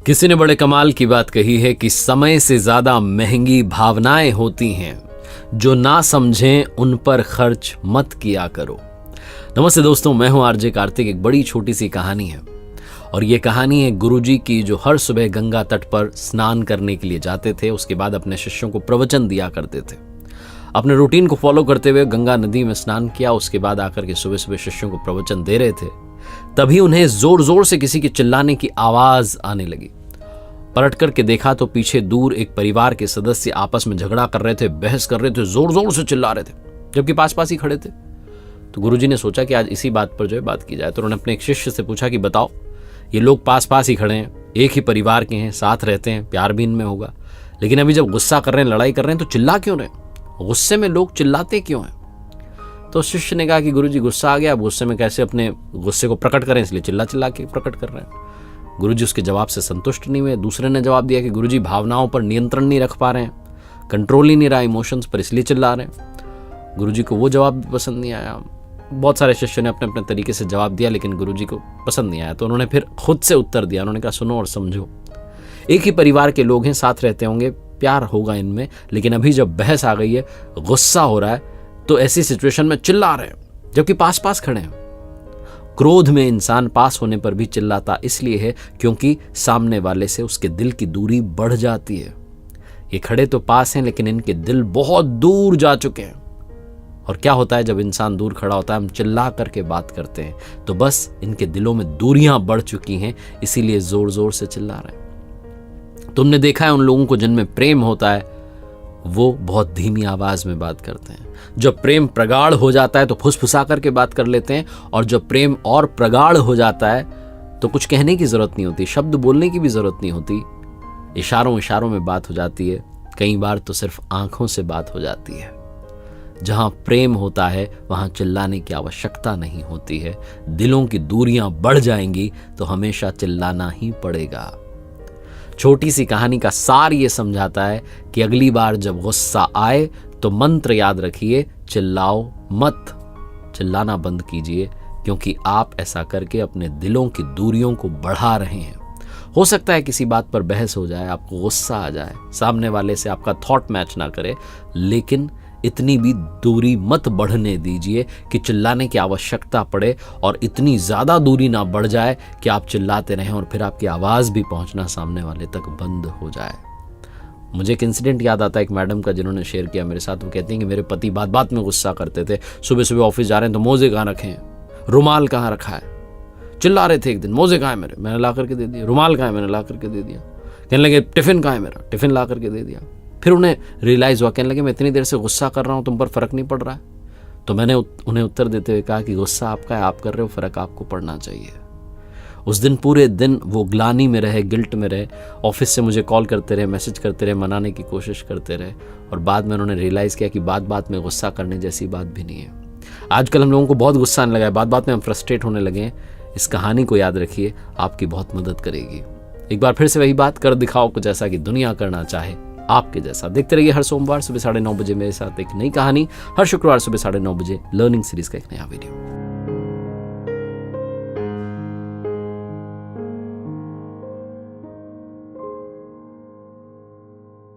किसी ने बड़े कमाल की बात कही है कि समय से ज्यादा महंगी भावनाएं होती हैं, जो ना समझें उन पर खर्च मत किया करो। नमस्ते दोस्तों, मैं हूं आरजे कार्तिक। एक बड़ी छोटी सी कहानी है और ये कहानी है गुरुजी की, जो हर सुबह गंगा तट पर स्नान करने के लिए जाते थे। उसके बाद अपने शिष्यों को प्रवचन दिया करते थे। अपने रूटीन को फॉलो करते हुए गंगा नदी में स्नान किया। उसके बाद आकर के सुबह सुबह शिष्यों को प्रवचन दे रहे थे, तभी उन्हें जोर जोर से किसी की चिल्लाने की आवाज आने लगी। पलट करके देखा तो पीछे दूर एक परिवार के सदस्य आपस में झगड़ा कर रहे थे, बहस कर रहे थे, जोर जोर से चिल्ला रहे थे, जबकि पास पास ही खड़े थे। तो गुरुजी ने सोचा कि आज इसी बात पर जो है बात की जाए। तो उन्होंने अपने एक शिष्य से पूछा कि बताओ, ये लोग पास पास ही खड़े हैं, एक ही परिवार के हैं, साथ रहते हैं, प्यार भी इनमें होगा, लेकिन अभी जब गुस्सा कर रहे हैं, लड़ाई कर रहे हैं, तो चिल्ला क्यों रहे? गुस्से में लोग चिल्लाते क्यों हैं? तो शिष्य ने कहा कि गुरुजी गुस्सा आ गया, अब गुस्से में कैसे अपने गुस्से को प्रकट करें, इसलिए चिल्ला चिल्ला के प्रकट कर रहे हैं। गुरुजी उसके जवाब से संतुष्ट नहीं हुए। दूसरे ने जवाब दिया कि गुरुजी भावनाओं पर नियंत्रण नहीं रख पा रहे हैं, कंट्रोल ही नहीं रहा इमोशंस पर, इसलिए चिल्ला रहे हैं। गुरुजी को वो जवाब भी पसंद नहीं आया। बहुत सारे शिष्यों ने अपने अपने तरीके से जवाब दिया, लेकिन गुरुजी को पसंद नहीं आया। तो उन्होंने फिर खुद से उत्तर दिया। उन्होंने कहा, सुनो और समझो, एक ही परिवार के लोग हैं, साथ रहते होंगे, प्यार होगा इनमें, लेकिन अभी जब बहस आ गई है, गुस्सा हो रहा है, तो ऐसी सिचुएशन में चिल्ला रहे हैं, जबकि पास पास खड़े हैं। क्रोध में इंसान पास होने पर भी चिल्लाता इसलिए है क्योंकि सामने वाले से उसके दिल की दूरी बढ़ जाती है। ये खड़े तो पास हैं, लेकिन इनके दिल बहुत दूर जा चुके हैं। और क्या होता है, जब इंसान दूर खड़ा होता है, हम चिल्ला करके बात करते हैं, तो बस इनके दिलों में दूरियां बढ़ चुकी हैं, इसीलिए जोर जोर से चिल्ला रहे हैं। तुमने देखा है उन लोगों को जिनमें प्रेम होता है, वो बहुत धीमी आवाज में बात करते हैं। जब प्रेम प्रगाढ़ हो जाता है तो फुसफुसा करके बात कर लेते हैं, और जब प्रेम और प्रगाढ़ हो जाता है तो कुछ कहने की जरूरत नहीं होती, शब्द बोलने की भी जरूरत नहीं होती, इशारों इशारों में बात हो जाती है। कई बार तो सिर्फ आंखों से बात हो जाती है। जहां प्रेम होता है वहां चिल्लाने की आवश्यकता नहीं होती है। दिलों की दूरियां बढ़ जाएंगी तो हमेशा चिल्लाना ही पड़ेगा। छोटी सी कहानी का सार ये समझाता है कि अगली बार जब गुस्सा आए तो मंत्र याद रखिए, चिल्लाओ मत, चिल्लाना बंद कीजिए, क्योंकि आप ऐसा करके अपने दिलों की दूरियों को बढ़ा रहे हैं। हो सकता है किसी बात पर बहस हो जाए, आपको गुस्सा आ जाए, सामने वाले से आपका थॉट मैच ना करे, लेकिन इतनी भी दूरी मत बढ़ने दीजिए कि चिल्लाने की आवश्यकता पड़े, और इतनी ज़्यादा दूरी ना बढ़ जाए कि आप चिल्लाते रहें और फिर आपकी आवाज़ भी पहुंचना सामने वाले तक बंद हो जाए। मुझे एक इंसिडेंट याद आता है एक मैडम का, जिन्होंने शेयर किया मेरे साथ। वो कहती हैं कि मेरे पति बात बात में गुस्सा करते थे। सुबह सुबह ऑफिस जा रहे हैं तो मोजे कहाँ रखे हैं, रुमाल कहाँ रखा है, चिल्ला रहे थे। एक दिन, मोजे कहाँ है मेरे, मैंने ला करके दे दिया। रुमाल कहाँ है, मैंने ला करके दे दिया। कहने लगे, टिफिन कहाँ है मेरा, टिफिन ला करके दे दिया। फिर उन्हें रियलाइज हुआ, कहने लगे, मैं इतनी देर से गुस्सा कर रहा हूँ, तुम पर फर्क नहीं पड़ रहा है। तो मैंने उन्हें उत्तर देते हुए कहा कि गुस्सा आपका है, आप कर रहे हो, फर्क आपको पड़ना चाहिए। उस दिन पूरे दिन वो ग्लानी में रहे, गिल्ट में रहे, ऑफिस से मुझे कॉल करते रहे, मैसेज करते रहे, मनाने की कोशिश करते रहे, और बाद में उन्होंने रियलाइज किया कि बात बात में गुस्सा करने जैसी बात भी नहीं है। आजकल हम लोगों को बहुत गुस्सा आने लगा है, बात बात में हम फ्रस्ट्रेट होने लगे हैं। इस कहानी को याद रखिए, आपकी बहुत मदद करेगी। एक बार फिर से वही बात कर दिखाओ कुछ ऐसा कि दुनिया करना चाहे आपके जैसा। देखते रहिए हर सोमवार सुबह 9:30 बजे मेरे साथ एक नई कहानी, हर शुक्रवार सुबह 9:30 बजे लर्निंग सीरीज का एक नया वीडियो।